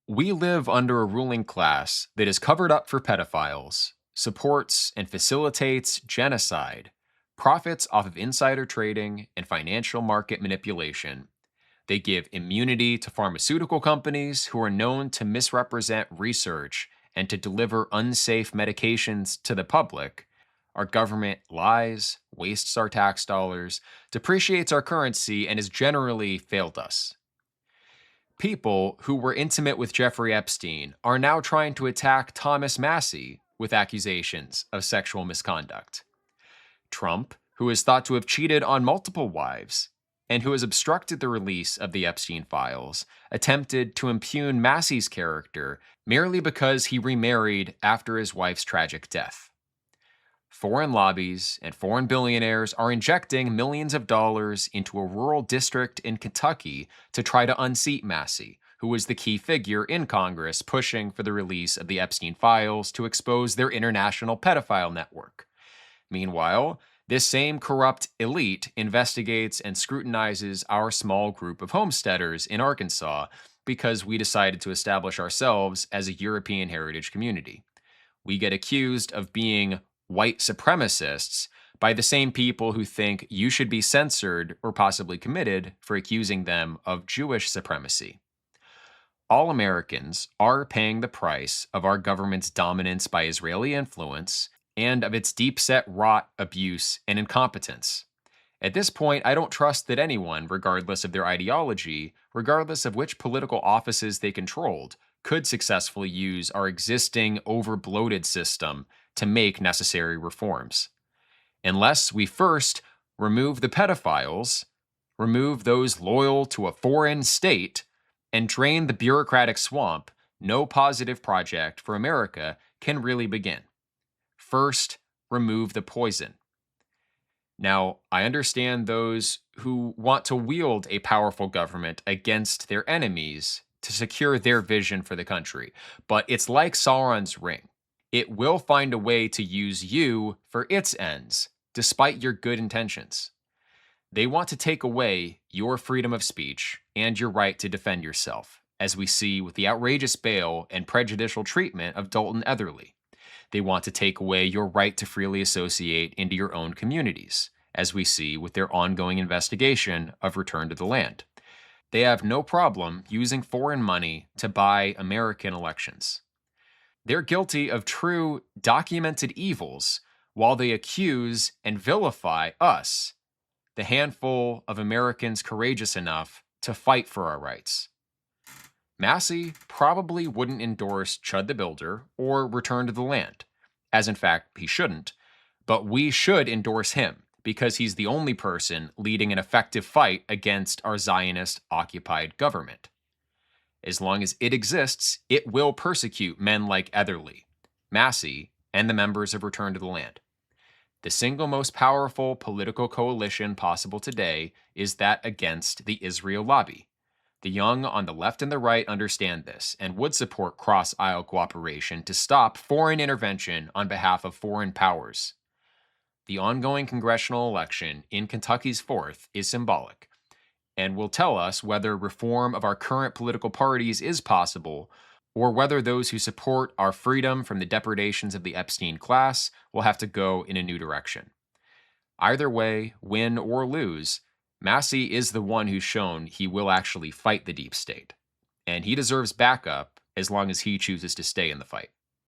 We live under a ruling class that is covered up for pedophiles, supports and facilitates genocide, profits off of insider trading and financial market manipulation. They give immunity to pharmaceutical companies who are known to misrepresent research and to deliver unsafe medications to the public. Our government lies, wastes our tax dollars, depreciates our currency, and has generally failed us. People who were intimate with Jeffrey Epstein are now trying to attack Thomas Massie with accusations of sexual misconduct. Trump, who is thought to have cheated on multiple wives and who has obstructed the release of the Epstein files, attempted to impugn Massie's character merely because he remarried after his wife's tragic death. Foreign lobbies and foreign billionaires are injecting millions of dollars into a rural district in Kentucky to try to unseat Massie, who was the key figure in Congress pushing for the release of the Epstein files to expose their international pedophile network. Meanwhile, this same corrupt elite investigates and scrutinizes our small group of homesteaders in Arkansas because we decided to establish ourselves as a European heritage community. We get accused of being white supremacists by the same people who think you should be censored or possibly committed for accusing them of Jewish supremacy. All Americans are paying the price of our government's dominance by Israeli influence and of its deep set rot, abuse, and incompetence. At this point, I don't trust that anyone, regardless of their ideology, regardless of which political offices they controlled, could successfully use our existing over-bloated system to make necessary reforms. Unless we first remove the pedophiles, remove those loyal to a foreign state, and drain the bureaucratic swamp, no positive project for America can really begin. First, remove the poison. Now, I understand those who want to wield a powerful government against their enemies to secure their vision for the country, but it's like Sauron's ring. It will find a way to use you for its ends, despite your good intentions. They want to take away your freedom of speech and your right to defend yourself, as we see with the outrageous bail and prejudicial treatment of Dalton Etherly. They want to take away your right to freely associate into your own communities, as we see with their ongoing investigation of Return to the Land. They have no problem using foreign money to buy American elections. They're guilty of true documented evils while they accuse and vilify us, the handful of Americans courageous enough to fight for our rights. Massie probably wouldn't endorse Chud the Builder or Return to the Land, as in fact he shouldn't, but we should endorse him because he's the only person leading an effective fight against our Zionist-occupied government. As long as it exists, it will persecute men like Etherly, Massie, and the members of Return to the Land. The single most powerful political coalition possible today is that against the Israel lobby. The young on the left and the right understand this and would support cross-aisle cooperation to stop foreign intervention on behalf of foreign powers. The ongoing congressional election in Kentucky's 4th is symbolic and will tell us whether reform of our current political parties is possible or whether those who support our freedom from the depredations of the Epstein class will have to go in a new direction. Either way, win or lose, Massie is the one who's shown he will actually fight the deep state, and he deserves backup as long as he chooses to stay in the fight.